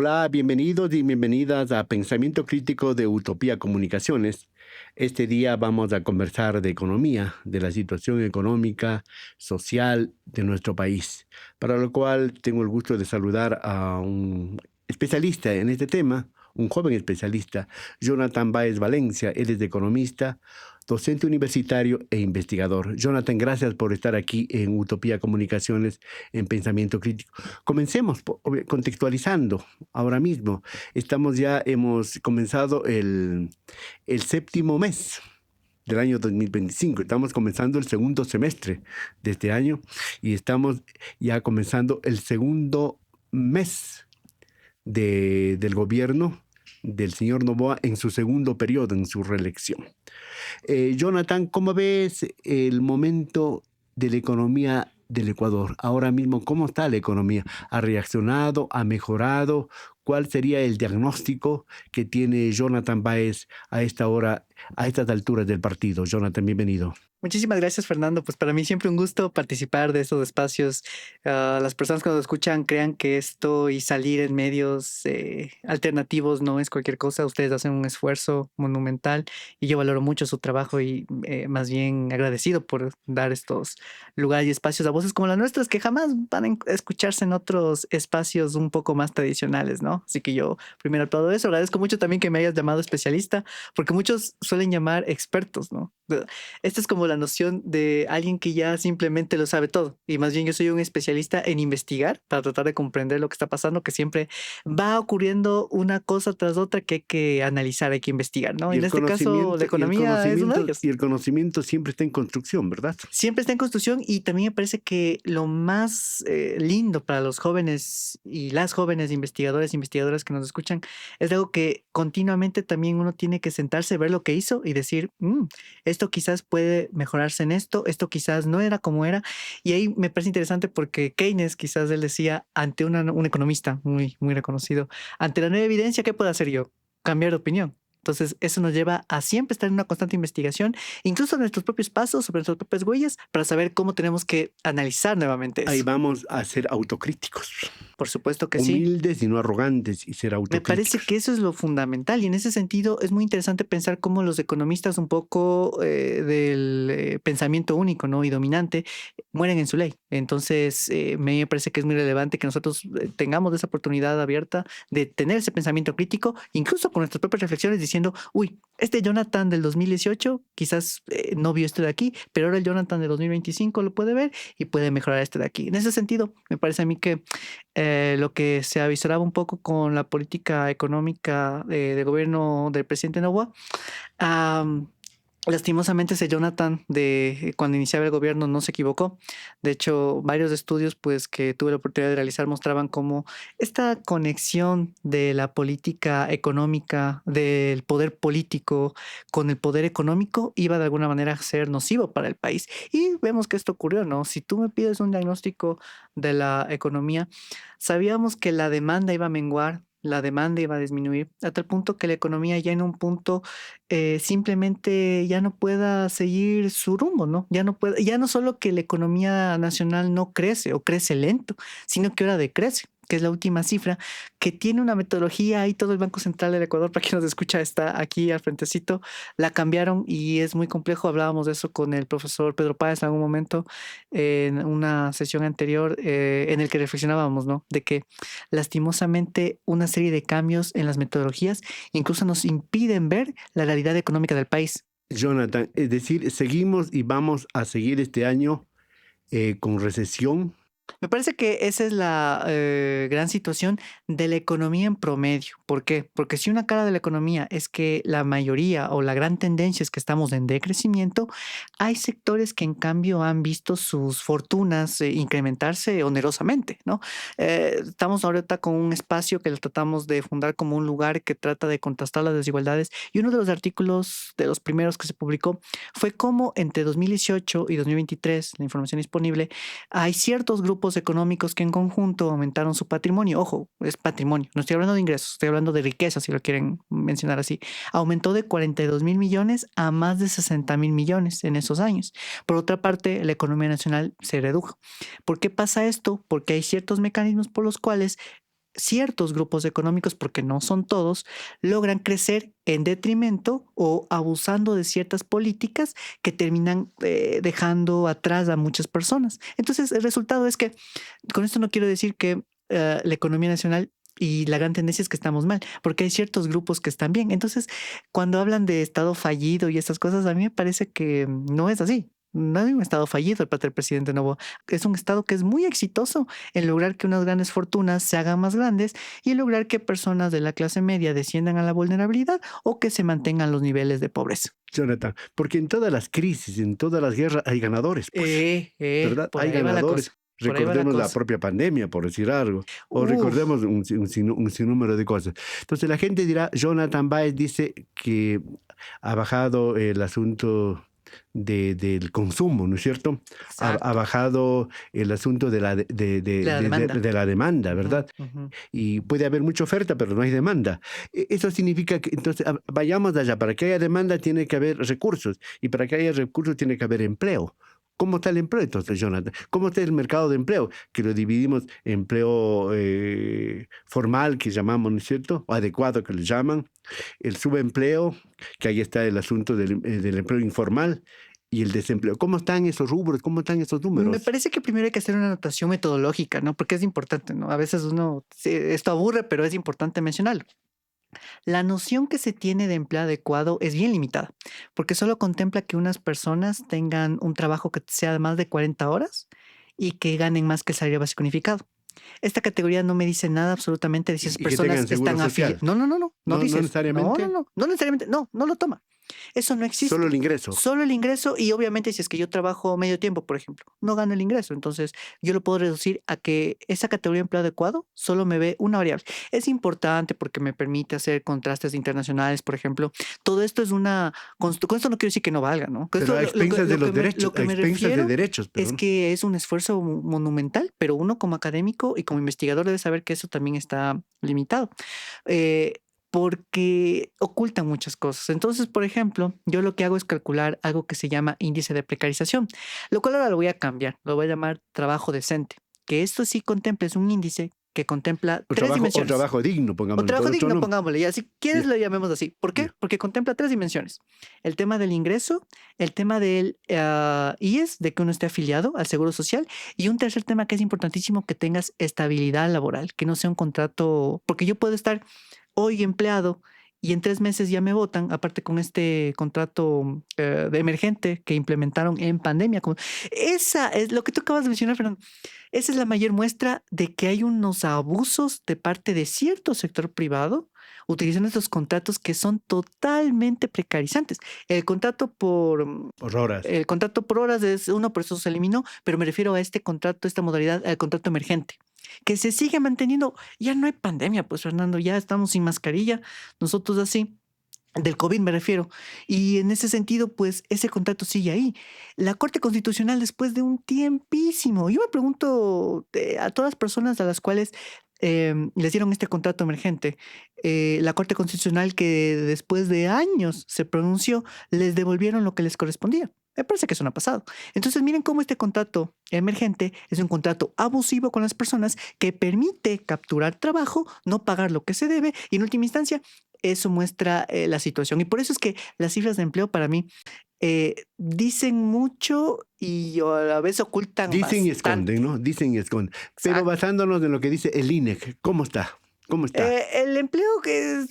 Hola, bienvenidos y bienvenidas a Pensamiento Crítico de Utopía Comunicaciones. Este día vamos a conversar de economía, de la situación económica, social de nuestro país, para lo cual tengo el gusto de saludar a un especialista en este tema, un joven especialista, Jonathan Báez Valencia. Él es economista, docente universitario e investigador. Jonathan, gracias por estar aquí en Utopía Comunicaciones, en Pensamiento Crítico. Comencemos contextualizando ahora mismo. Hemos comenzado el séptimo mes del año 2025. Estamos comenzando el segundo semestre de este año y estamos ya comenzando el segundo mes del gobierno del señor Noboa en su segundo periodo, en su reelección. Jonathan, ¿cómo ves el momento de la economía del Ecuador? Ahora mismo, ¿cómo está la economía? ¿Ha reaccionado? ¿Ha mejorado? ¿Cuál sería el diagnóstico que tiene Jonathan Báez a esta hora, a estas alturas del partido? Jonathan, bienvenido. Muchísimas gracias, Fernando. Pues para mí siempre un gusto participar de estos espacios. Las personas cuando escuchan crean que esto y salir en medios alternativos no es cualquier cosa. Ustedes hacen un esfuerzo monumental y yo valoro mucho su trabajo y más bien agradecido por dar estos lugares y espacios a voces como las nuestras que jamás van a escucharse en otros espacios un poco más tradicionales, ¿no? Así que yo primero todo eso agradezco mucho también que me hayas llamado especialista, porque muchos suelen llamar expertos, ¿no? Esta es como la noción de alguien que ya simplemente lo sabe todo. Y más bien yo soy un especialista en investigar para tratar de comprender lo que está pasando, que siempre va ocurriendo una cosa tras otra que hay que analizar, hay que investigar, ¿no? Y Y en el este caso, la conocimiento, y el economía es uno de conocimiento, ellos. y el conocimiento siempre está en construcción, ¿verdad? Siempre está en construcción y también me parece que lo más lindo para los jóvenes y las jóvenes investigadores e investigadoras que nos escuchan es algo que continuamente también uno tiene que sentarse, ver lo que hizo y decir, esto quizás puede mejorarse en esto quizás no era como era". Y ahí me parece interesante porque Keynes, quizás él decía, ante un economista muy, muy reconocido, ante la nueva evidencia, ¿qué puedo hacer yo? Cambiar de opinión. Entonces, eso nos lleva a siempre estar en una constante investigación, incluso nuestros propios pasos, sobre nuestras propias huellas, para saber cómo tenemos que analizar nuevamente Ahí eso. vamos a ser autocríticos, Por supuesto que sí. humildes y no arrogantes, y ser Me parece autocríticos. que eso es lo fundamental y en ese sentido es muy interesante pensar cómo los economistas un poco del pensamiento único, ¿no? Y dominante mueren en su ley. Entonces, me parece que es muy relevante que nosotros tengamos esa oportunidad abierta de tener ese pensamiento crítico, incluso con nuestras propias reflexiones, diciendo, uy, este Jonathan del 2018 quizás no vio esto de aquí, pero ahora el Jonathan del 2025 lo puede ver y puede mejorar este de aquí. En ese sentido, me parece a mí que lo que se avisoraba un poco con la política económica de gobierno del presidente Noboa, am, lastimosamente ese Jonathan de cuando iniciaba el gobierno no se equivocó. De hecho, varios estudios pues que tuve la oportunidad de realizar mostraban cómo esta conexión de la política económica, del poder político con el poder económico iba de alguna manera a ser nocivo para el país. Y vemos que esto ocurrió, ¿no? Si tú me pides un diagnóstico de la economía, sabíamos que la demanda iba a menguar, la demanda iba a disminuir, a tal punto que la economía ya en un punto simplemente ya no pueda seguir su rumbo, ¿no? Ya no solo que la economía nacional no crece o crece lento, sino que ahora decrece, que es la última cifra, que tiene una metodología y todo el Banco Central del Ecuador, para quien nos escucha, está aquí al frentecito, la cambiaron y es muy complejo. Hablábamos de eso con el profesor Pedro Páez en algún momento, en una sesión anterior, en el que reflexionábamos, ¿no? De que lastimosamente una serie de cambios en las metodologías incluso nos impiden ver la realidad económica del país. Jonathan, es decir, seguimos y vamos a seguir este año con recesión. Me parece que esa es la gran situación de la economía en promedio. ¿Por qué? Porque si una cara de la economía es que la mayoría o la gran tendencia es que estamos en decrecimiento, hay sectores que en cambio han visto sus fortunas incrementarse onerosamente, ¿no? Estamos ahorita con un espacio que lo tratamos de fundar como un lugar que trata de contrastar las desigualdades y uno de los artículos de los primeros que se publicó fue cómo entre 2018 y 2023, la información disponible, hay ciertos grupos económicos que en conjunto aumentaron su patrimonio. Ojo, es patrimonio. No estoy hablando de ingresos, estoy hablando de riqueza, si lo quieren mencionar así. Aumentó de 42.000 millones a más de 60.000 millones en esos años. Por otra parte, la economía nacional se redujo. ¿Por qué pasa esto? Porque hay ciertos mecanismos por los cuales ciertos grupos económicos, porque no son todos, logran crecer en detrimento o abusando de ciertas políticas que terminan dejando atrás a muchas personas. Entonces, el resultado es que, con esto no quiero decir que la economía nacional y la gran tendencia es que estamos mal, porque hay ciertos grupos que están bien. Entonces, cuando hablan de estado fallido y estas cosas, a mí me parece que no es así. No hay un estado fallido el parte del presidente Novoa. Es un estado que es muy exitoso en lograr que unas grandes fortunas se hagan más grandes y en lograr que personas de la clase media desciendan a la vulnerabilidad o que se mantengan los niveles de pobreza. Jonathan, porque en todas las crisis, en todas las guerras hay ganadores, pues, ¿verdad? Por Hay ahí va la cosa. ganadores. Por ahí va la Recordemos la cosa. propia pandemia, por decir algo, o Uf, recordemos un sinnúmero de cosas. Entonces la gente dirá, Jonathan Baez dice que ha bajado el asunto del consumo, ¿no es cierto? Ha exacto. bajado el asunto de La demanda. de la demanda, Ujú, ¿verdad? ujú. Y puede haber mucha oferta, pero no hay demanda. Eso significa que entonces vayamos allá. Para que haya demanda tiene que haber recursos y para que haya recursos tiene que haber empleo. ¿Cómo está el empleo entonces, Jonathan? ¿Cómo está el mercado de empleo? Que lo dividimos en empleo formal, que llamamos, ¿no es cierto? O adecuado, que le llaman. El subempleo, que ahí está el asunto del empleo informal y el desempleo. ¿Cómo están esos rubros? ¿Cómo están esos Me números? parece que primero hay que hacer una anotación metodológica, ¿no? Porque es importante, ¿no? A veces uno, sí, esto aburre, pero es importante mencionarlo. La noción que se tiene de empleo adecuado es bien limitada, porque solo contempla que unas personas tengan un trabajo que sea de más de 40 horas y que ganen más que el salario básico unificado. Esta categoría no me dice nada absolutamente de si esas Y que tengan personas seguro están afiliadas. social. No, no, no, no, no No, dice no eso. No, no, necesariamente. no, no necesariamente, no, no lo toma. Eso no Solo existe. el ingreso. Solo el ingreso y obviamente si es que yo trabajo medio tiempo, por ejemplo, no gano el ingreso. Entonces yo lo puedo reducir a que esa categoría de empleo adecuado solo me ve una variable. Es importante porque me permite hacer contrastes internacionales, por ejemplo. Todo esto es una... Con esto no quiero decir que no valga, ¿no? Con Pero esto a expensas de los derechos, lo a que me expensas de refiero derechos, es perdón. que es un esfuerzo monumental, pero uno como académico y como investigador debe saber que eso también está limitado. Eh, porque ocultan muchas cosas. Entonces, por ejemplo, yo lo que hago es calcular algo que se llama índice de precarización, lo cual ahora lo voy a cambiar, lo voy a llamar trabajo decente, que esto sí contempla, es un índice que contempla tres O dimensiones. trabajo digno, O pongámosle por trabajo otro digno, nombre. pongámosle, ya si quieres Ya, lo llamemos así. ¿Por qué? ya. Porque contempla tres dimensiones. El tema del ingreso, el tema del IES, de que uno esté afiliado al Seguro Social, y un tercer tema que es importantísimo, que tengas estabilidad laboral, que no sea un contrato, porque yo puedo estar hoy empleado y en 3 meses ya me votan, aparte con este contrato de emergente que implementaron en pandemia. Esa es lo que tú acabas de mencionar, Fernando. Esa es la mayor muestra de que hay unos abusos de parte de cierto sector privado utilizando estos contratos que son totalmente precarizantes. El contrato por Horroras. el contrato por horas es uno, por eso se eliminó, pero me refiero a este contrato, esta modalidad, al contrato emergente, que se sigue manteniendo. Ya no hay pandemia, pues Fernando, ya estamos sin mascarilla, nosotros así. Del COVID me refiero. Y en ese sentido, pues ese contrato sigue ahí. La Corte Constitucional, después de un tiempísimo, yo me pregunto a todas las personas a las cuales les dieron este contrato emergente, la Corte Constitucional que después de años se pronunció, les devolvieron lo que les correspondía. Me parece que eso no ha pasado. Entonces, miren cómo este contrato emergente es un contrato abusivo con las personas que permite capturar trabajo, no pagar lo que se debe y en última instancia eso muestra la situación. Y por eso es que las cifras de empleo para mí dicen mucho y a la vez ocultan Dicen y esconden, bastante. ¿no? Dicen y esconden. Pero Exacto. basándonos en lo que dice el INEC, ¿cómo está? ¿Cómo está? El empleo,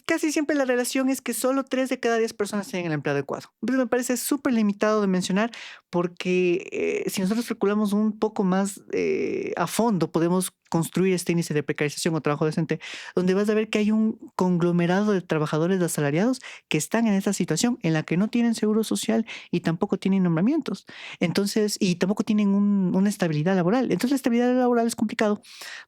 casi siempre la relación es que solo 3 de cada 10 personas tienen el empleo adecuado. Entonces me parece súper limitado de mencionar porque si nosotros calculamos un poco más a fondo, podemos construir este índice de precarización o trabajo decente, donde vas a ver que hay un conglomerado de trabajadores asalariados que están en esta situación en la que no tienen seguro social y tampoco tienen nombramientos. Entonces, y tampoco tienen una estabilidad laboral. Entonces la estabilidad laboral es complicado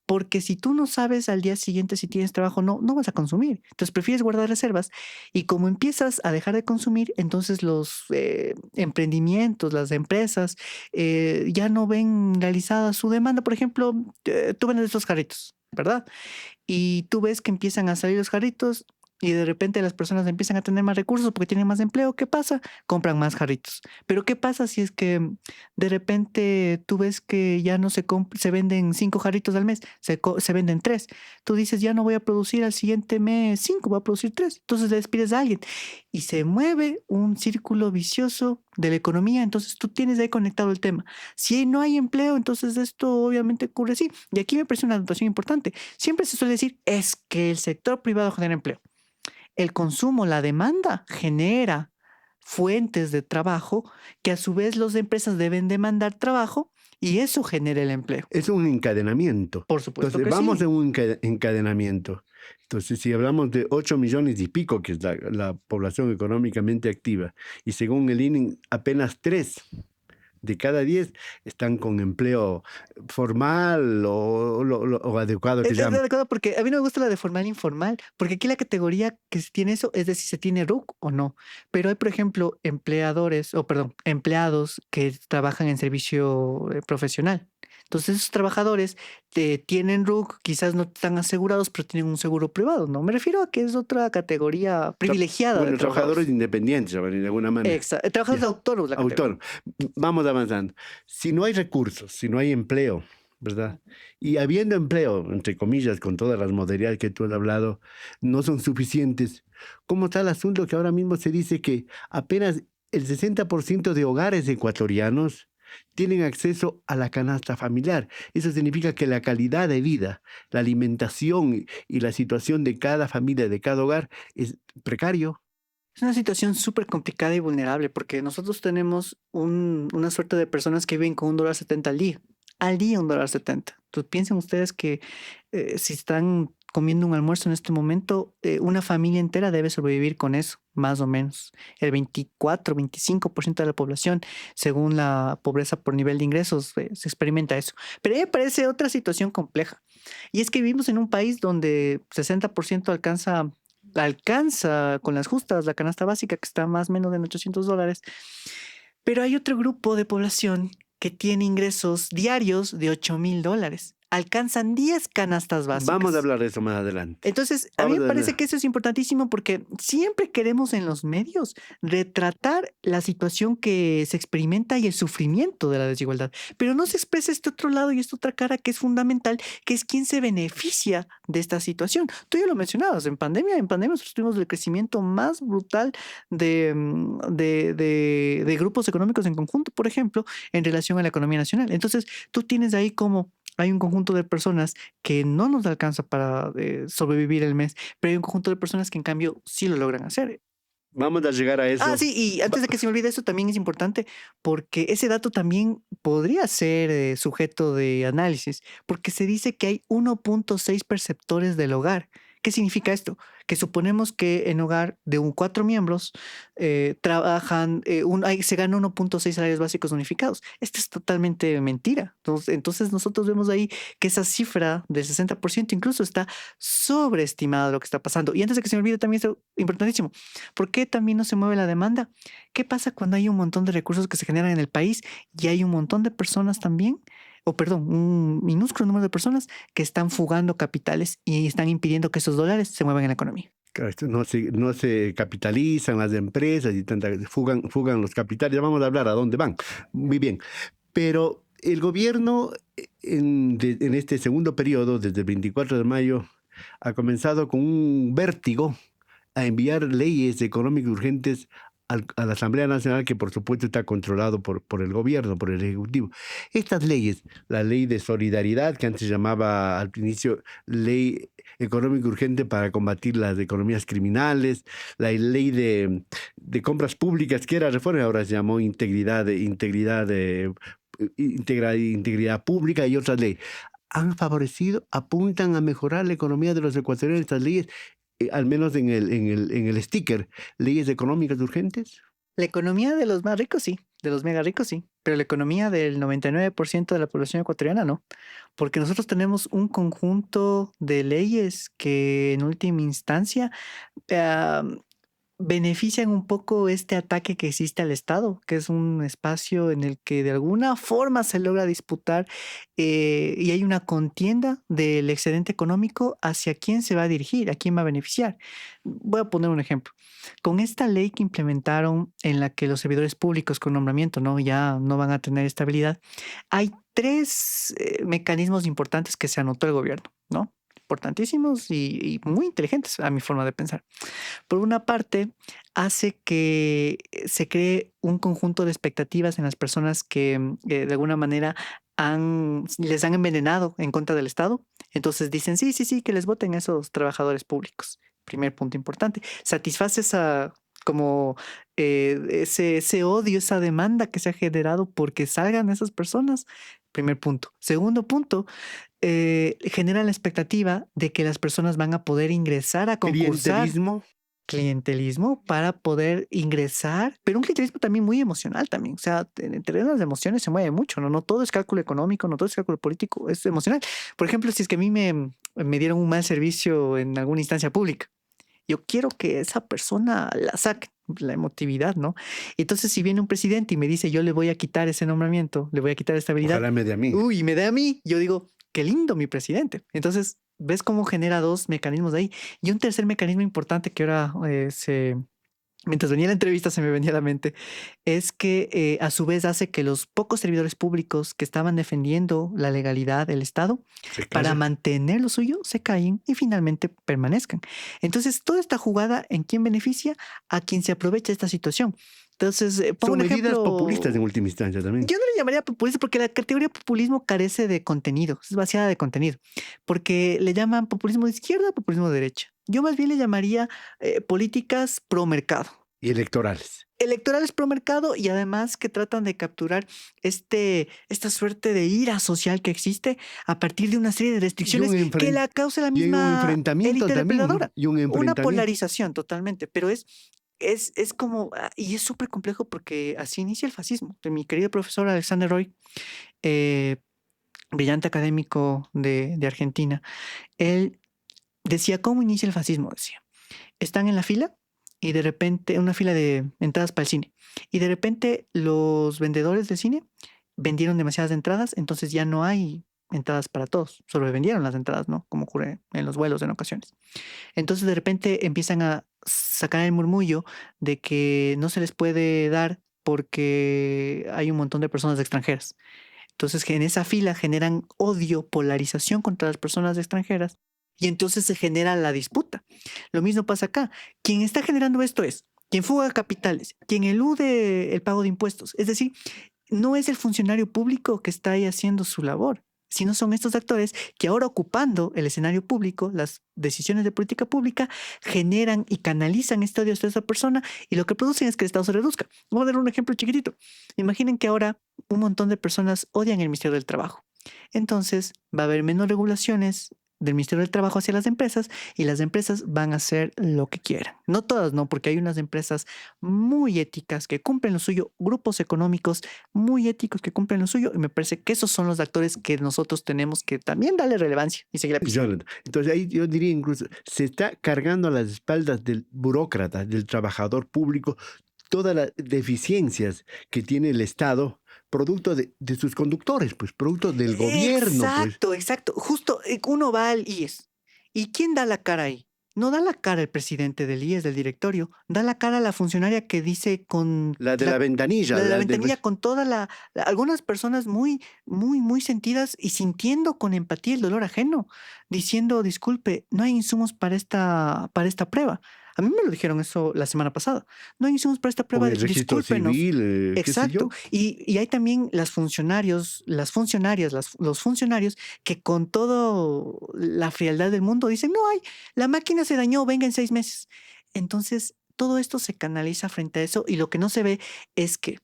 porque si tú no sabes al día siguiente si tienes trabajo o no, no vas a consumir. Entonces prefieres guardar reservas y como empiezas a dejar de consumir, entonces los emprendimientos, las empresas ya no ven realizada su demanda. Por ejemplo, tú vendes estos jarritos, ¿verdad? Y tú ves que empiezan a salir los jarritos y de repente las personas empiezan a tener más recursos porque tienen más empleo. ¿Qué pasa? Compran más jarritos. Pero ¿qué pasa si es que de repente tú ves que ya no se venden 5 jarritos al mes, se venden 3? Tú dices, ya no voy a producir al siguiente mes 5, voy a producir 3. Entonces le despides a alguien y se mueve un círculo vicioso de la economía. Entonces tú tienes ahí conectado el tema. Si no hay empleo, entonces esto obviamente ocurre así. Y aquí me parece una anotación importante. Siempre se suele decir, es que el sector privado genera empleo. El consumo, la demanda genera fuentes de trabajo que a su vez las empresas deben demandar trabajo y eso genera el empleo. Es un encadenamiento. Por supuesto Entonces, que vamos sí. en un encadenamiento. Entonces, si hablamos de 8 millones y pico, que es la población económicamente activa, y según el INE, apenas 3 de cada 10 están con empleo formal o adecuado que Es de llaman. acuerdo porque a mí no me gusta la de formal e informal, porque aquí la categoría que se tiene eso es de si se tiene RUC o no. Pero hay, por ejemplo, empleados que trabajan en servicio profesional. Entonces, esos trabajadores tienen RUC, quizás no están asegurados, pero tienen un seguro privado, ¿no? Me refiero a que es otra categoría privilegiada de Bueno, trabajadores trabajadores. independientes, de alguna manera. Trabajadores Ya. autónomos, la categoría. Autónomo. Vamos avanzando. Si no hay recursos, si no hay empleo, ¿verdad? Y habiendo empleo, entre comillas, con todas las modalidades que tú has hablado, no son suficientes. ¿Cómo está el asunto que ahora mismo se dice que apenas el 60% de hogares ecuatorianos tienen acceso a la canasta familiar? Eso significa que la calidad de vida, la alimentación y la situación de cada familia, de cada hogar, es precario. Es una situación súper complicada y vulnerable porque nosotros tenemos una suerte de personas que viven con $1.70 al día. Al día $1.70. Entonces piensen ustedes que si están comiendo un almuerzo en este momento, una familia entera debe sobrevivir con eso, más o menos. El 24-25% de la población, según la pobreza por nivel de ingresos, se experimenta eso. Pero a mí me parece otra situación compleja. Y es que vivimos en un país donde 60% alcanza con las justas la canasta básica, que está más o menos en $800. Pero hay otro grupo de población que tiene ingresos diarios de $8.000. Alcanzan 10 canastas Vamos a básicas. hablar de eso más adelante. Entonces, a mí Vamos me a parece hablar. que eso es importantísimo porque siempre queremos en los medios retratar la situación que se experimenta y el sufrimiento de la desigualdad, pero no se expresa este otro lado y esta otra cara que es fundamental, que es quién se beneficia de esta situación. Tú ya lo mencionabas, en pandemia nosotros tuvimos el crecimiento más brutal de grupos económicos en conjunto, por ejemplo, en relación a la economía nacional. Entonces, tú tienes ahí como hay un conjunto de personas que no nos alcanza para sobrevivir el mes, pero hay un conjunto de personas que en cambio sí lo logran hacer. Vamos a llegar a Ah, eso. sí, y antes de que se me olvide, eso también es importante porque ese dato también podría ser sujeto de análisis, porque se dice que hay 1.6 perceptores del hogar. ¿Qué significa esto? Que suponemos que en hogar de 4 miembros trabajan, se gana 1.6 salarios básicos unificados. Esto es totalmente mentira. Entonces nosotros vemos ahí que esa cifra del 60% incluso está sobreestimada lo que está pasando. Y antes de que se me olvide también esto importantísimo, ¿por qué también no se mueve la demanda? ¿Qué pasa cuando hay un montón de recursos que se generan en el país y hay un montón de personas también, o perdón, un minúsculo número de personas que están fugando capitales y están impidiendo que esos dólares se muevan en la economía? Claro, no se capitalizan las empresas y fugan los capitales. Ya vamos a hablar a dónde van. Muy bien. Pero el gobierno en este segundo periodo, desde el 24 de mayo, ha comenzado con un vértigo a enviar leyes económicas urgentes a la Asamblea Nacional, que por supuesto está controlado por el gobierno, por el Ejecutivo. Estas leyes, la ley de solidaridad, que antes se llamaba al inicio ley económica urgente para combatir las economías criminales, la ley de compras públicas, que era reforma, ahora se llamó integridad pública y otras leyes, han favorecido, apuntan a mejorar la economía de los ecuatorianos estas leyes, al menos en el sticker, leyes económicas urgentes. La economía de los más ricos sí, de los mega ricos sí, pero la economía del 99% de la población ecuatoriana no, porque nosotros tenemos un conjunto de leyes que en última instancia benefician un poco este ataque que existe al Estado, que es un espacio en el que de alguna forma se logra disputar y hay una contienda del excedente económico hacia quién se va a dirigir, a quién va a beneficiar. Voy a poner un ejemplo. Con esta ley que implementaron en la que los servidores públicos con nombramiento, ¿no? Ya no van a tener estabilidad, hay tres mecanismos importantes que se anotó el gobierno, ¿no? Importantísimos y muy inteligentes a mi forma de pensar. Por una parte, hace que se cree un conjunto de expectativas en las personas que de alguna manera les han envenenado en contra del Estado. Entonces dicen, sí, sí, sí, que les voten a esos trabajadores públicos. Primer punto importante. Satisface esa como ese odio, esa demanda que se ha generado porque salgan esas personas. Primer punto. Segundo punto, genera la expectativa de que las personas van a poder ingresar a concursar. Clientelismo. Clientelismo para poder ingresar, pero un clientelismo también muy emocional también. O sea, entre las emociones se mueve mucho, ¿no? No todo es cálculo económico, no todo es cálculo político, es emocional. Por ejemplo, si es que a mí me dieron un mal servicio en alguna instancia pública, yo quiero que esa persona la saque, la emotividad, ¿no? Entonces, si viene un presidente y me dice, yo le voy a quitar ese nombramiento, le voy a quitar esta habilidad, Ojalá me dé a mí. uy, me dé a mí, yo digo, qué lindo mi presidente. Entonces, ves cómo genera dos mecanismos de ahí. Y un tercer mecanismo importante que ahora mientras venía la entrevista se me venía a la mente, es que a su vez hace que los pocos servidores públicos que estaban defendiendo la legalidad del Estado Se para calla. mantener lo suyo se callen y finalmente permanezcan. Entonces, toda esta jugada, ¿en quién beneficia? A quien se aprovecha esta situación. Entonces, pongo Son un medidas populistas en ejemplo. última instancia también. Yo no le llamaría populista porque la categoría populismo carece de contenido, es vaciada de contenido, porque le llaman populismo de izquierda, populismo de derecha. Yo más bien le llamaría políticas pro mercado. Y electorales. Electorales pro mercado y además que tratan de capturar esta suerte de ira social que existe a partir de una serie de Y restricciones que la causa la un misma enfrentamiento élite también, ¿no? depredadora. Y un Una enfrentamiento. polarización totalmente, pero es como, y es súper complejo porque así inicia el fascismo. De mi querido profesor Alexander Roy, eh, brillante académico de Argentina, él decía, ¿cómo inicia el fascismo? Decía, están en la fila y de repente, una fila de entradas para el cine, y de repente los vendedores de cine vendieron demasiadas entradas, entonces ya no hay entradas para todos, solo vendieron las entradas, ¿no? Como ocurre en los vuelos en ocasiones. Entonces de repente empiezan a sacar el murmullo de que no se les puede dar porque hay un montón de personas extranjeras. Entonces, que en esa fila generan odio, polarización contra las personas extranjeras y entonces se genera la disputa. Lo mismo pasa acá. Quien está generando esto es quien fuga capitales, quien elude el pago de impuestos. Es decir, no es el funcionario público que está ahí haciendo su labor, sino son estos actores que ahora ocupando el escenario público, las decisiones de política pública, generan y canalizan este odio hacia esa persona y lo que producen es que el Estado se reduzca. Voy a dar un ejemplo chiquitito. Imaginen que ahora un montón de personas odian el Ministerio del Trabajo. Entonces va a haber menos regulaciones del Ministerio del Trabajo hacia las empresas y las empresas van a hacer lo que quieran. No todas, no, porque hay unas empresas muy éticas que cumplen lo suyo, grupos económicos muy éticos que cumplen lo suyo y me parece que esos son los actores que nosotros tenemos que también darle relevancia y seguir la pista. Jonathan. Entonces ahí yo diría incluso, se está cargando a las espaldas del burócrata, del trabajador público, todas las deficiencias que tiene el Estado, producto de sus conductores, pues, producto del gobierno, pues. Exacto, exacto. Justo uno va al IES. ¿Y quién da la cara ahí? No da la cara el presidente del IES, del directorio, da la cara la funcionaria que dice con La de la ventanilla, la de la la ventanilla, con toda algunas personas muy, muy, muy sentidas y sintiendo con empatía el dolor ajeno, diciendo, disculpe, no hay insumos para esta prueba. A mí me lo dijeron eso la semana pasada. No hay insumos para esta con prueba, el registro discúlpenos. civil, qué sé Exacto. yo. Y hay también las funcionarios, las funcionarias, los funcionarios que con toda la frialdad del mundo dicen, no hay, la máquina se dañó, venga en 6 meses. Entonces, todo esto se canaliza frente a eso y lo que no se ve es que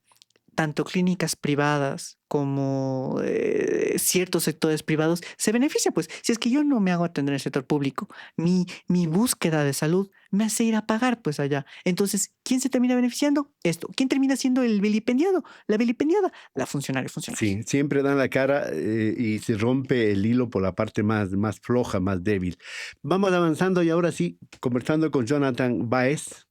tanto clínicas privadas como ciertos sectores privados se benefician. Pues si es que yo no me hago atender en el sector público, mi búsqueda de salud me hace ir a pagar pues allá. Entonces, ¿quién se termina beneficiando? Esto. ¿Quién termina siendo el vilipendiado? La vilipendiada, la funcionaria, funcionaria. Sí, siempre dan la cara y se rompe el hilo por la parte más floja, más débil. Vamos avanzando y ahora sí, conversando con Jonathan Baez.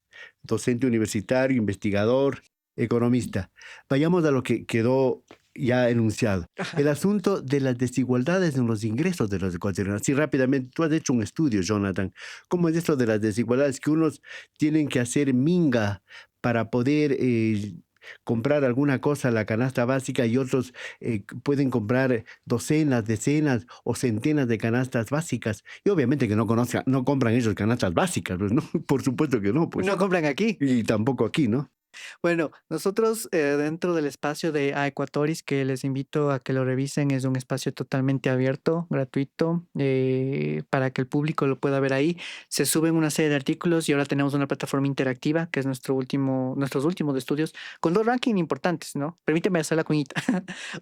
docente universitario, investigador, economista. Vayamos a lo que quedó ya enunciado. Ajá. El asunto de las desigualdades en los ingresos de los ecuatorianos. Así rápidamente, tú has hecho un estudio, Jonathan. ¿Cómo es esto de las desigualdades? Que unos tienen que hacer minga para poder comprar alguna cosa a la canasta básica y otros pueden comprar docenas, decenas o centenas de canastas básicas. Y obviamente que no compran ellos canastas básicas, pues no, por supuesto que no, pues. No compran aquí. Y tampoco aquí, ¿no? Bueno, nosotros dentro del espacio de Aequatoris, que les invito a que lo revisen, es un espacio totalmente abierto, gratuito, para que el público lo pueda ver ahí. Se suben una serie de artículos y ahora tenemos una plataforma interactiva, que es nuestros últimos estudios, con 2 rankings importantes, ¿no? Permíteme hacer la cuñita.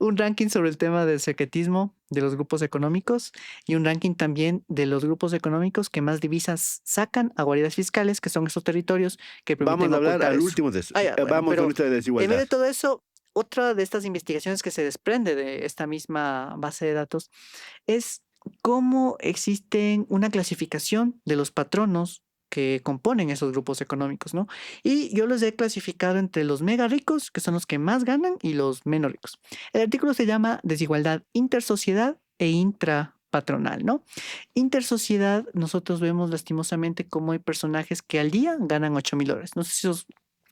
Un ranking sobre el tema del secretismo de los grupos económicos y un ranking también de los grupos económicos que más divisas sacan a guaridas fiscales, que son esos territorios que Vamos permiten a hablar ocultar al eso. último de eso. Ah, ya, bueno, Vamos con pero esta en medio desigualdad. de todo eso, otra de estas investigaciones que se desprende de esta misma base de datos es cómo existen una clasificación de los patronos que componen esos grupos económicos, ¿no? Y yo los he clasificado entre los mega ricos, que son los que más ganan, y los menos ricos. El artículo se llama Desigualdad intersociedad e intrapatronal, ¿no? Intersociedad, nosotros vemos lastimosamente cómo hay personajes que al día ganan $8,000. No sé si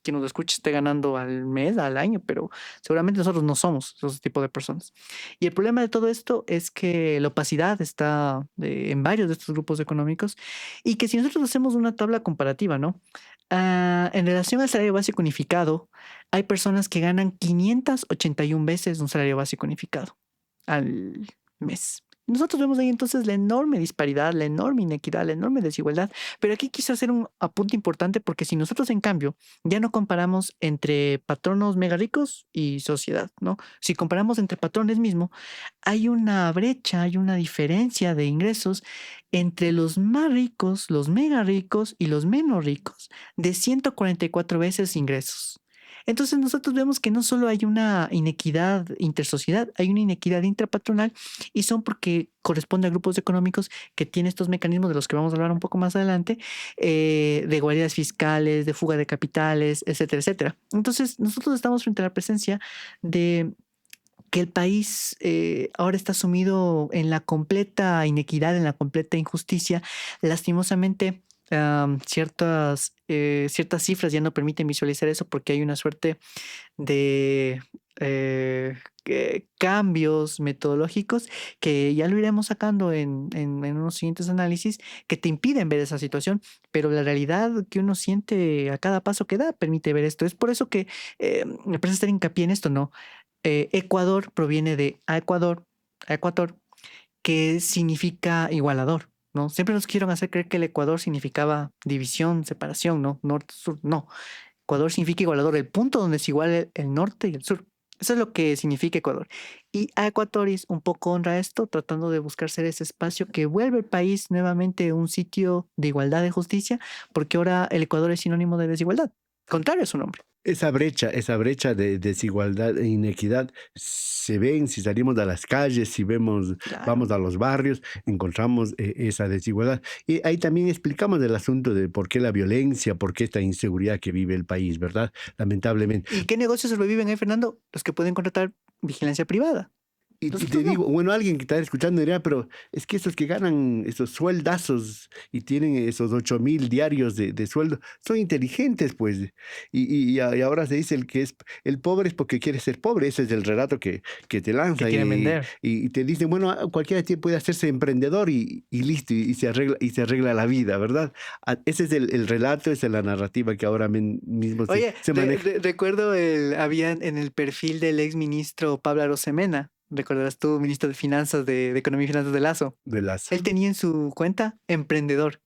quien nos escuche esté ganando al mes, al año, pero seguramente nosotros no somos esos tipos de personas. Y el problema de todo esto es que la opacidad está en varios de estos grupos económicos y que si nosotros hacemos una tabla comparativa, ¿no? En relación al salario básico unificado, hay personas que ganan 581 veces un salario básico unificado al mes. Nosotros vemos ahí entonces la enorme disparidad, la enorme inequidad, la enorme desigualdad. Pero aquí quise hacer un apunte importante porque si nosotros en cambio ya no comparamos entre patronos mega ricos y sociedad, ¿no? Si comparamos entre patrones mismo, hay una brecha, hay una diferencia de ingresos entre los más ricos, los mega ricos y los menos ricos de 144 veces ingresos. Entonces nosotros vemos que no solo hay una inequidad intersociedad, hay una inequidad intrapatronal y son porque corresponde a grupos económicos que tienen estos mecanismos de los que vamos a hablar un poco más adelante, de guaridas fiscales, de fuga de capitales, etcétera, etcétera. Entonces nosotros estamos frente a la presencia de que el país ahora está sumido en la completa inequidad, en la completa injusticia. Lastimosamente, ciertas cifras ya no permiten visualizar eso porque hay una suerte de cambios metodológicos que ya lo iremos sacando en unos siguientes análisis que te impiden ver esa situación, pero la realidad que uno siente a cada paso que da permite ver esto. Es por eso que me parece hacer hincapié en esto, ¿no? Ecuador proviene de Ecuador, que significa igualador, ¿no? Siempre nos quisieron hacer creer que el Ecuador significaba división, separación, ¿no? Norte-sur, no. Ecuador significa igualador, el punto donde se iguala el norte y el sur. Eso es lo que significa Ecuador. Y a Ecuatoris un poco honra esto, tratando de buscar ser ese espacio que vuelve el país nuevamente un sitio de igualdad, de justicia, porque ahora el Ecuador es sinónimo de desigualdad. Contrario a su nombre. Esa brecha de desigualdad e inequidad se ven si salimos a las calles, si vemos, Claro. vamos a los barrios, encontramos esa desigualdad. Y ahí también explicamos el asunto de por qué la violencia, por qué esta inseguridad que vive el país, ¿verdad? Lamentablemente. ¿Y qué negocios sobreviven ahí, Fernando? Los que pueden contratar vigilancia privada. Y te Nosotros no. digo, bueno, alguien que está escuchando dirá, pero es que esos que ganan esos sueldazos y tienen esos 8,000 diarios de sueldo, son inteligentes, pues. Y ahora se dice el que es el pobre es porque quiere ser pobre. Ese es el relato que te Que lanza. quieren vender. Y te dicen, bueno, cualquiera puede hacerse emprendedor y listo, y se arregla la vida, ¿verdad? Ese es el relato, esa es la narrativa que ahora mismo Oye, se maneja. recuerdo había en el perfil del ex ministro Pablo Arosemena, recordarás tú, ministro de Finanzas, de Economía y Finanzas de Lazo. De las... Él tenía en su cuenta emprendedor.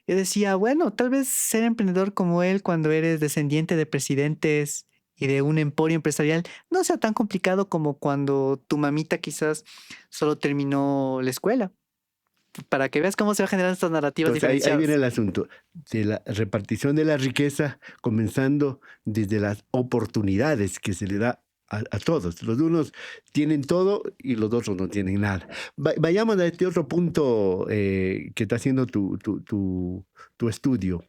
Yo decía, bueno, tal vez ser emprendedor como él cuando eres descendiente de presidentes y de un emporio empresarial no sea tan complicado como cuando tu mamita quizás solo terminó la escuela. Para que veas cómo se van generando estas narrativas Entonces ahí diferenciadas. viene el asunto de la repartición de la riqueza, comenzando desde las oportunidades que se le da a todos. Los unos tienen todo y los otros no tienen nada. Vayamos a este otro punto que está haciendo tu estudio.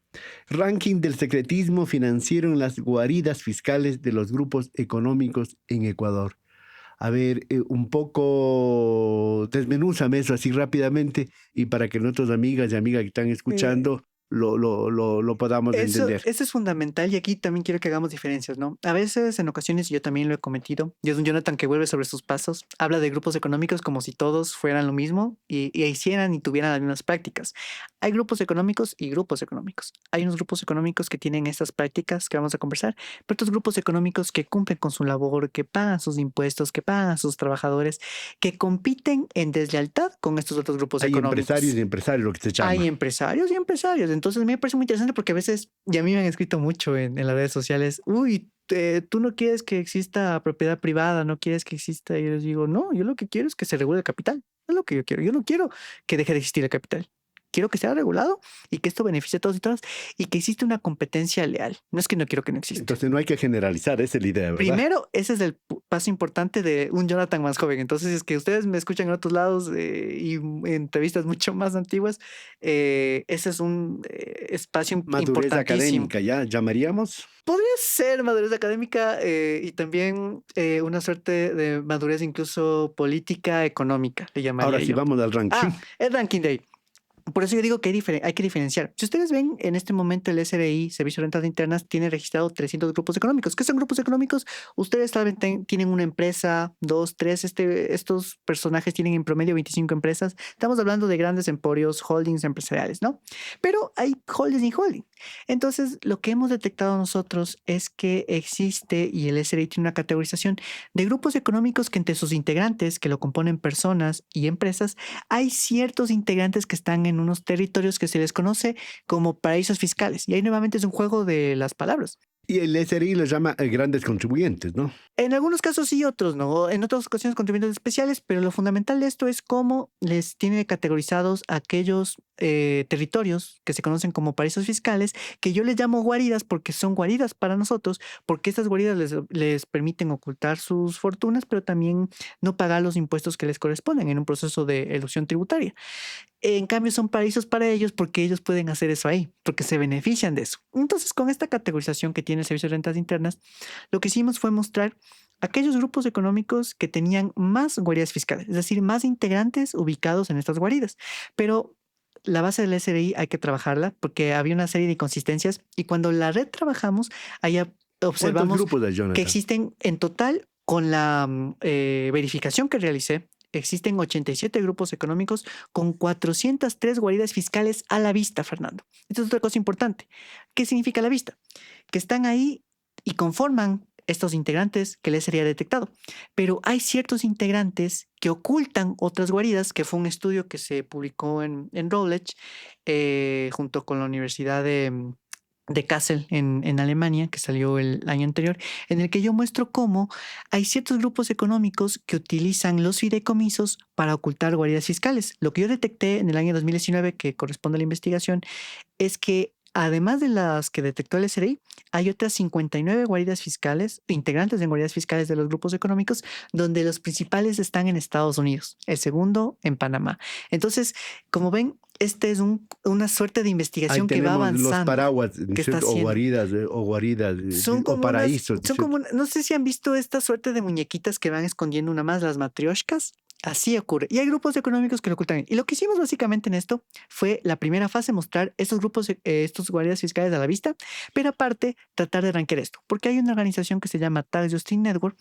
Ranking del secretismo financiero en las guaridas fiscales de los grupos económicos en Ecuador. A ver, un poco desmenúzame eso así rápidamente y para que nuestras amigas y amigas que están Eh, escuchando lo podamos entender. Eso es fundamental y aquí también quiero que hagamos diferencias, ¿no? A veces, en ocasiones, yo también lo he cometido. Y es un Jonathan que vuelve sobre sus pasos, habla de grupos económicos como si todos fueran lo mismo y hicieran y tuvieran las mismas prácticas. Hay grupos económicos y grupos económicos. Hay unos grupos económicos que tienen estas prácticas que vamos a conversar, pero otros grupos económicos que cumplen con su labor, que pagan sus impuestos, que pagan a sus trabajadores, que compiten en deslealtad con estos otros grupos Hay empresarios económicos. y empresarios, lo que se Hay llama. empresarios y empresarios. Entonces, a mí me parece muy interesante porque a veces, y a mí me han escrito mucho en las redes sociales, uy, tú no quieres que exista propiedad privada, no quieres que exista. Y yo les digo, no, yo lo que quiero es que se regule el capital. Es lo que yo quiero. Yo no quiero que deje de existir el capital. Quiero que sea regulado y que esto beneficie a todos y todas y que existe una competencia leal. No es que no quiero que no exista. Entonces no hay que generalizar, esa es la idea, ¿verdad? Primero, ese es el paso importante de un Jonathan más joven. Entonces, si es que ustedes me escuchan en otros lados en entrevistas mucho más antiguas, ese es un espacio Madurez importantísimo. académica, ¿ya llamaríamos? Podría ser madurez académica y también una suerte de madurez incluso política, económica, le Ahora llamaría sí, yo. vamos al ranking. Ah, el ranking de ahí. Por eso yo digo que hay que diferenciar. Si ustedes ven, en este momento el SRI, Servicio de Rentas Internas, tiene registrado 300 grupos económicos. ¿Qué son grupos económicos? Ustedes saben, tienen una empresa, dos, tres, estos personajes tienen en promedio 25 empresas. Estamos hablando de grandes emporios, holdings empresariales, ¿no? Pero hay holdings y holding. Entonces, lo que hemos detectado nosotros es que existe, y el SRI tiene una categorización de grupos económicos que entre sus integrantes, que lo componen personas y empresas, hay ciertos integrantes que están en unos territorios que se les conoce como paraísos fiscales. Y ahí nuevamente es un juego de las palabras. Y el SRI los llama grandes contribuyentes, ¿no? En algunos casos sí, otros no. En otras ocasiones contribuyentes especiales, pero lo fundamental de esto es cómo les tiene categorizados aquellos territorios que se conocen como paraísos fiscales, que yo les llamo guaridas porque son guaridas para nosotros, porque estas guaridas les permiten ocultar sus fortunas, pero también no pagar los impuestos que les corresponden en un proceso de elusión tributaria. En cambio, son paraísos para ellos porque ellos pueden hacer eso ahí, porque se benefician de eso. Entonces, con esta categorización que tiene el Servicio de Rentas Internas, lo que hicimos fue mostrar aquellos grupos económicos que tenían más guaridas fiscales, es decir, más integrantes ubicados en estas guaridas. Pero la base del SRI hay que trabajarla porque había una serie de inconsistencias y cuando la red trabajamos, allá ¿Cuántos observamos grupos hay, que Jonathan? existen en total, con la verificación que realicé, existen 87 grupos económicos con 403 guaridas fiscales a la vista, Fernando. Esta es otra cosa importante. ¿Qué significa la vista? Que están ahí y conforman estos integrantes que les sería detectado. Pero hay ciertos integrantes que ocultan otras guaridas, que fue un estudio que se publicó en Routledge junto con la Universidad de Kassel en Alemania, que salió el año anterior, en el que yo muestro cómo hay ciertos grupos económicos que utilizan los fideicomisos para ocultar guaridas fiscales. Lo que yo detecté en el año 2019, que corresponde a la investigación, es que además de las que detectó el SRI, hay otras 59 guaridas fiscales, integrantes en guaridas fiscales de los grupos económicos, donde los principales están en Estados Unidos, el segundo en Panamá. Entonces, como ven, este es una suerte de Ahí investigación que va tenemos los avanzando, paraguas, ¿no que es está cierto? haciendo. O guaridas, Son o como unas, paraísos, ¿no es son como, cierto? no sé si han visto esta suerte de muñequitas que van escondiendo una más, las matrioshkas. Así ocurre. Y hay grupos económicos que lo ocultan. Y lo que hicimos básicamente en esto fue la primera fase, mostrar estos grupos, estos guardias fiscales a la vista, pero aparte tratar de rankear esto, porque hay una organización que se llama Tax Justice Network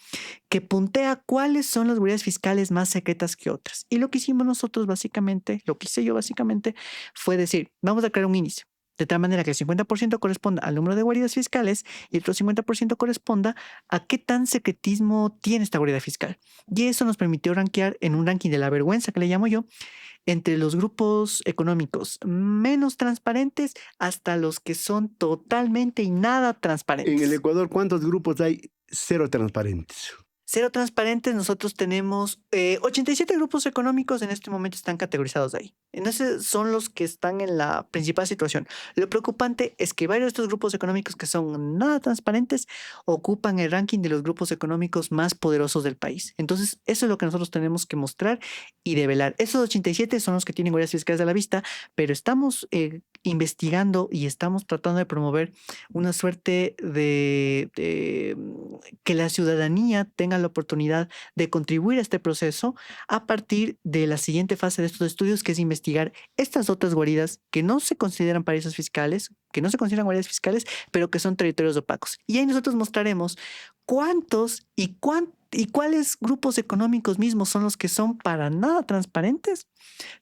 que puntea cuáles son las guardias fiscales más secretas que otras. Y lo que hicimos nosotros básicamente, lo que hice yo básicamente, fue decir, vamos a crear un índice. De tal manera que el 50% corresponda al número de guaridas fiscales y el otro 50% corresponda a qué tan secretismo tiene esta guarida fiscal. Y eso nos permitió rankear en un ranking de la vergüenza, que le llamo yo, entre los grupos económicos menos transparentes hasta los que son totalmente y nada En el transparentes. Ecuador, ¿cuántos grupos hay? Cero transparentes. Cero transparentes, nosotros tenemos 87 grupos económicos en este momento están categorizados ahí. Entonces son los que están en la principal situación. Lo preocupante es que varios de estos grupos económicos que son nada transparentes ocupan el ranking de los grupos económicos más poderosos del país. Entonces eso es lo que nosotros tenemos que mostrar y develar. Esos 87 son los que tienen guardias fiscales a la vista, pero estamos investigando y estamos tratando de promover una suerte de que la ciudadanía tenga la oportunidad de contribuir a este proceso a partir de la siguiente fase de estos estudios, que es investigar estas otras guaridas que no se consideran paraísos fiscales, que no se consideran guaridas fiscales, pero que son territorios opacos. Y ahí nosotros mostraremos cuántos y cuáles grupos económicos mismos son los que son para nada transparentes,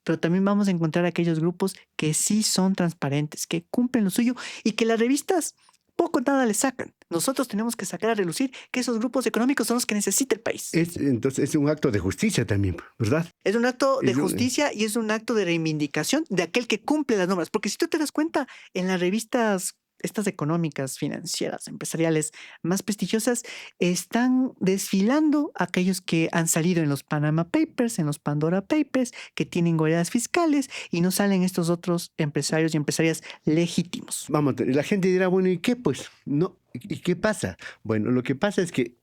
pero también vamos a encontrar aquellos grupos que sí son transparentes, que cumplen lo suyo y que las revistas poco o nada le sacan. Nosotros tenemos que sacar a relucir que esos grupos económicos son los que necesita el país. Entonces es un acto de justicia también, ¿verdad? Es un acto de justicia y es un acto de reivindicación de aquel que cumple las normas. Porque si tú te das cuenta, en las revistas estas económicas, financieras, empresariales más prestigiosas, están desfilando aquellos que han salido en los Panama Papers, en los Pandora Papers, que tienen guaridas fiscales y no salen estos otros empresarios y empresarias legítimos. Vamos, la gente dirá, bueno, ¿y qué pues? No, ¿y qué pasa? Bueno, lo que pasa es que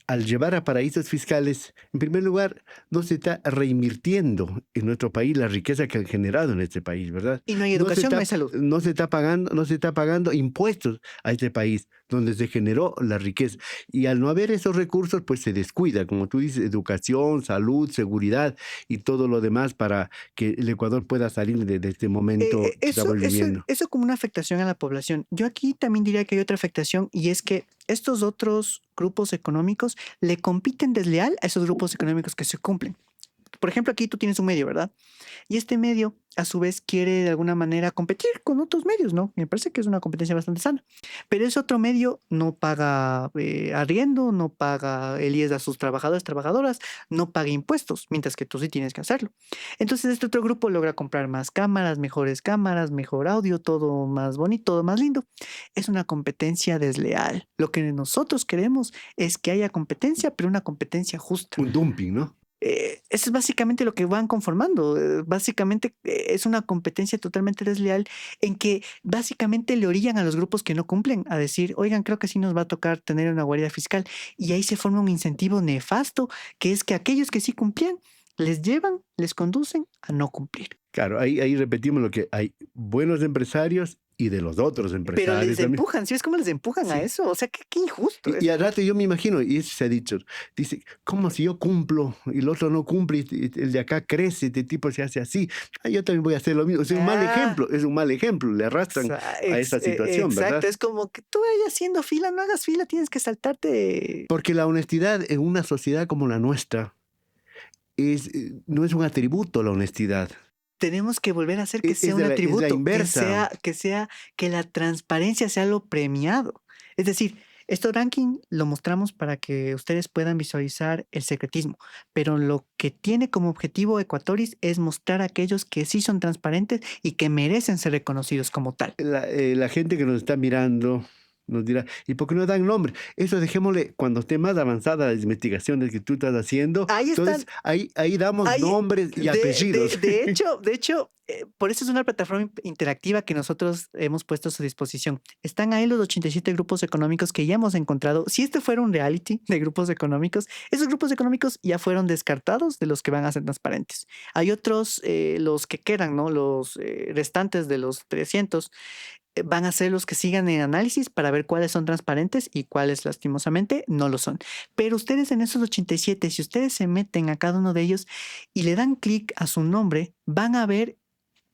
al llevar a paraísos fiscales, en primer lugar, no se está reinvirtiendo en nuestro país la riqueza que han generado en este país, ¿verdad? Y no hay educación, no hay salud. No se está pagando impuestos a este país donde se generó la riqueza. Y al no haber esos recursos, pues se descuida, como tú dices, educación, salud, seguridad y todo lo demás para que el Ecuador pueda salir de este momento que estamos viviendo. Eso como una afectación a la población. Yo aquí también diría que hay otra afectación y es que estos otros grupos económicos le compiten desleal a esos grupos económicos que se cumplen. Por ejemplo, aquí tú tienes un medio, ¿verdad? Y este medio, a su vez, quiere de alguna manera competir con otros medios, ¿no? Me parece que es una competencia bastante sana. Pero ese otro medio no paga arriendo, no paga el IES a sus trabajadores, trabajadoras, no paga impuestos, mientras que tú sí tienes que hacerlo. Entonces, este otro grupo logra comprar más cámaras, mejor audio, todo más bonito, todo más lindo. Es una competencia desleal. Lo que nosotros queremos es que haya competencia, pero una competencia justa. Un dumping, ¿no? Eso es básicamente lo que van conformando. Básicamente es una competencia totalmente desleal en que básicamente le orillan a los grupos que no cumplen a decir, oigan, creo que sí nos va a tocar tener una guarida fiscal. Y ahí se forma un incentivo nefasto, que es que aquellos que sí cumplían les llevan, les conducen a no cumplir. Claro, ahí repetimos lo que hay buenos empresarios y de los otros empresarios. Pero les también. empujan, ¿sí ves cómo les empujan Sí. a eso? O sea, qué injusto. Y al rato yo me imagino, y eso se ha dicho, dice, ¿cómo si yo cumplo y el otro no cumple y el de acá crece, este tipo se hace así? Yo también voy a hacer lo mismo. Es un mal ejemplo, le arrastran a esa situación, exacto, ¿verdad? es como que tú vayas haciendo fila, no hagas fila, tienes que saltarte. Porque la honestidad en una sociedad como la nuestra no es un atributo la honestidad. Tenemos que volver a hacer que Es sea un es la atributo, inversa. que la transparencia sea lo premiado. Es decir, este ranking lo mostramos para que ustedes puedan visualizar el secretismo, pero lo que tiene como objetivo Ecuatoris es mostrar a aquellos que sí son transparentes y que merecen ser reconocidos como tal. La gente que nos está mirando nos dirá, ¿y por qué no dan nombre? Eso dejémosle cuando esté más avanzada las investigaciones que tú estás haciendo. Ahí Entonces, ahí damos ahí, nombres y apellidos. De hecho, por eso es una plataforma interactiva que nosotros hemos puesto a su disposición. Están ahí los 87 grupos económicos que ya hemos encontrado. Si este fuera un reality de grupos económicos, esos grupos económicos ya fueron descartados de los que van a ser transparentes. Hay otros, los que quedan, ¿no? Los restantes de los 300 van a ser los que sigan en análisis para ver cuáles son transparentes y cuáles lastimosamente no lo son. Pero ustedes en esos 87, si ustedes se meten a cada uno de ellos y le dan clic a su nombre, van a ver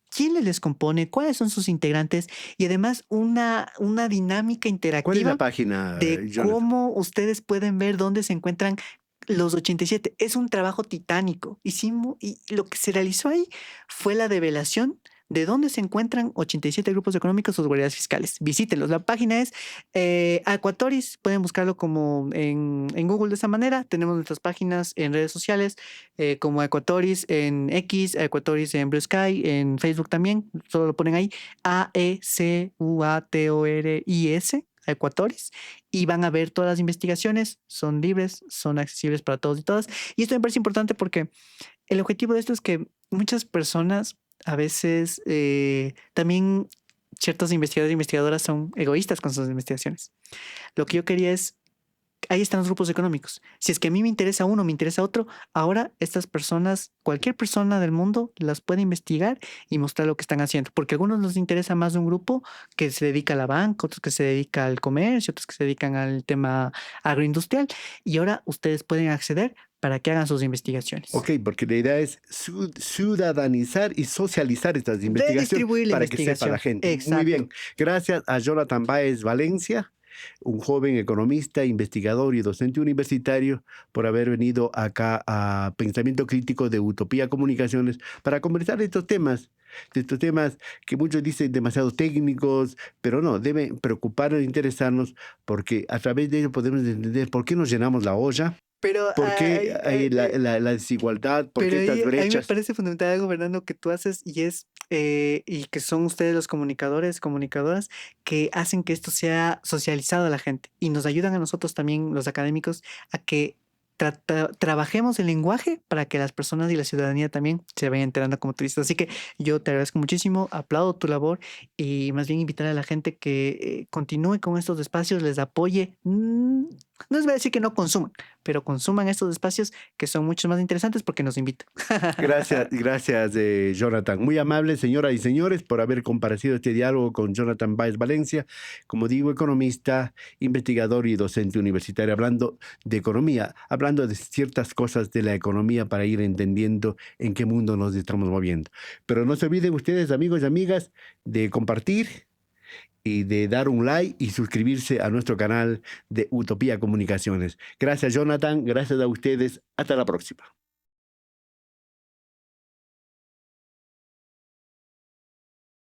quién les compone, cuáles son sus integrantes y además una dinámica interactiva. ¿Cuál es la página, de Jonathan? cómo ustedes pueden ver dónde se encuentran los 87. Es un trabajo titánico. Hicimos, y lo que se realizó ahí fue la develación de dónde se encuentran 87 grupos económicos, sus guaridas fiscales. Visítenlos. La página es Ecuatoris. Pueden buscarlo como en Google de esa manera. Tenemos nuestras páginas en redes sociales como Ecuatoris en X, Ecuatoris en Blue Sky, en Facebook también. Solo lo ponen ahí. AECUATORIS. a ecuatorios y van a ver todas las investigaciones, son libres, son accesibles para todos y todas. Y esto me parece importante porque el objetivo de esto es que muchas personas a veces también ciertos investigadores e investigadoras son egoístas con sus investigaciones. Lo que yo quería es, ahí están los grupos económicos. Si es que a mí me interesa uno, me interesa otro, ahora estas personas, cualquier persona del mundo las puede investigar y mostrar lo que están haciendo. Porque a algunos les interesa más de un grupo que se dedica a la banca, otros que se dedica al comercio, otros que se dedican al tema agroindustrial. Y ahora ustedes pueden acceder para que hagan sus investigaciones. Ok, porque la idea es ciudadanizar y socializar estas investigaciones Redistribuir la para que sepa la investigación. gente. Muy Exacto. bien. Gracias a Jonathan Báez Valencia, un joven economista, investigador y docente universitario, por haber venido acá a Pensamiento Crítico de Utopía Comunicaciones para conversar de estos temas que muchos dicen demasiado técnicos, pero no, deben preocuparnos e interesarnos porque a través de ello podemos entender por qué nos llenamos la olla, Pero por qué hay la desigualdad, por qué pero estas ahí me brechas. parece fundamental algo, Fernando, que tú haces y es, y que son ustedes los comunicadores, comunicadoras, que hacen que esto sea socializado a la gente y nos ayudan a nosotros también, los académicos, a que trabajemos el lenguaje para que las personas y la ciudadanía también se vayan enterando como turistas. Así que yo te agradezco muchísimo, aplaudo tu labor y más bien invitar a la gente que continúe con estos espacios, les apoye. No les voy a decir que no consuman, pero consuman estos espacios que son mucho más interesantes porque nos invitan. Gracias, Jonathan. Muy amable, señoras y señores, por haber comparecido este diálogo con Jonathan Báez Valencia, como digo, economista, investigador y docente universitario, hablando de economía, hablando de ciertas cosas de la economía para ir entendiendo en qué mundo nos estamos moviendo. Pero no se olviden ustedes, amigos y amigas, de compartir y de dar un like y suscribirse a nuestro canal de Utopía Comunicaciones. Gracias, Jonathan. Gracias a ustedes. Hasta la próxima.